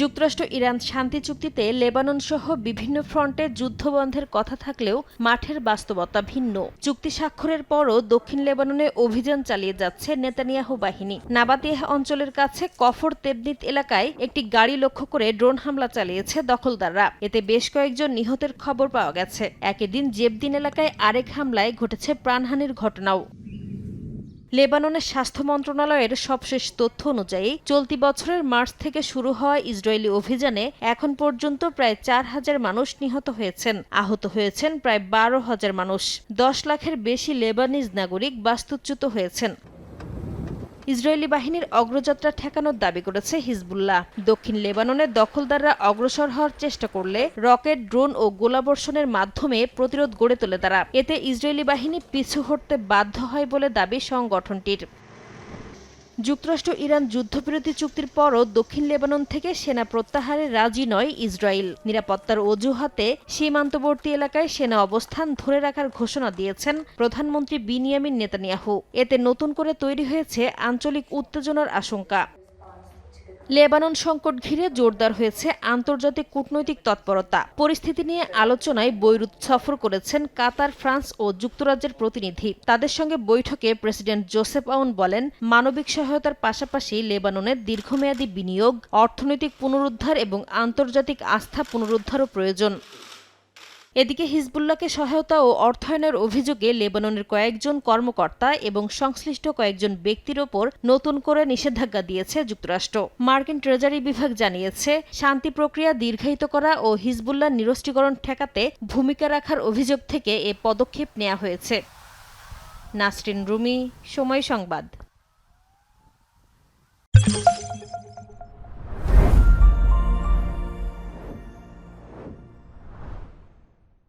যুক্তরাষ্ট্র ইরান শান্তি চুক্তিতে লেবানন সহ বিভিন্ন ফ্রন্টে যুদ্ধবন্ধের কথা থাকলেও মাঠের বাস্তবতা ভিন্ন। চুক্তি স্বাক্ষরের পরও দক্ষিণ লেবাননে অভিযান চালিয়ে যাচ্ছে নেতানিয়াহু বাহিনী। নাবাতিয়াহ অঞ্চলের কাছে কফর তেবনিত এলাকায় একটি গাড়ি লক্ষ্য করে ড্রোন হামলা চালিয়েছে দখলদাররা। এতে বেশ কয়েকজন নিহতের খবর পাওয়া গেছে। একই দিন জেবদিন এলাকায় আরেক হামলায় ঘটেছে প্রাণহানির ঘটনাও। লেবাননের স্বাস্থ্য মন্ত্রণালয়ের সবশেষ তথ্য অনুযায়ী চলতি বছরের মার্চ থেকে শুরু হওয়া ইসরায়েলি অভিযানে এখন পর্যন্ত প্রায় ৪,০০০ মানুষ নিহত হয়েছেন। আহত হয়েছেন প্রায় ১২,০০০ মানুষ। ১০ লাখের বেশি লেবানিজ নাগরিক বাস্তুচ্যুত হয়েছেন। ইসরায়েলি বাহিনীর অগ্রযাত্রা ঠেকানোর দাবি করেছে হিজবুল্লাহ। দক্ষিণ লেবাননের দখলদাররা অগ্রসর হওয়ার চেষ্টা করলে রকেট, ড্রোন ও গোলাবর্ষণের মাধ্যমে প্রতিরোধ গড়ে তোলে তারা। এতে ইসরায়েলি বাহিনী পিছু হটতে বাধ্য হয় বলে দাবি সংগঠনটির। যুক্তরাষ্ট্র ইরান যুদ্ধবিরতি চুক্তির পরও দক্ষিণ লেবানন থেকে সেনা প্রত্যাহারে রাজি নয় ইসরায়েল। নিরাপত্তার অজুহাতে সীমান্তবর্তী এলাকায় সেনা অবস্থান ধরে রাখার ঘোষণা দিয়েছেন প্রধানমন্ত্রী বিনিয়ামিন নেতানিয়াহু। এতে নতুন করে তৈরি হয়েছে আঞ্চলিক উত্তেজনার আশঙ্কা। লেবানন সংকট ঘিরে জোরদার হয়েছে আন্তর্জাতিক কূটনৈতিক তৎপরতা। পরিস্থিতি নিয়ে আলোচনায় বৈরুত সফর করেছেন কাতার, ফ্রান্স ও যুক্তরাজ্যের প্রতিনিধি। তাদের সঙ্গে বৈঠকে প্রেসিডেন্ট জোসেফ আউন বলেন, মানবিক সহায়তার পাশাপাশি লেবাননের দীর্ঘমেয়াদী বিনিয়োগ, অর্থনৈতিক পুনরুদ্ধার এবং আন্তর্জাতিক আস্থা পুনরুদ্ধারও প্রয়োজন। এদিকে হিজবুল্লাহকে সহায়তা ও অর্থায়নের অভিযোগে লেবাননের কয়েকজন কর্মকর্তা এবং সংশ্লিষ্ট কয়েকজন ব্যক্তির ওপর নতুন করে নিষেধাজ্ঞা দিয়েছে যুক্তরাষ্ট্র। মার্কিন ট্রেজারি বিভাগ জানিয়েছে, শান্তি প্রক্রিয়া দীর্ঘায়িত করা ও হিজবুল্লাহ নিরস্ত্রীকরণ ঠেকাতে ভূমিকা রাখার অভিযোগ থেকে এ পদক্ষেপ নেওয়া হয়েছে। নাসরিন রুমি, সময় সংবাদ।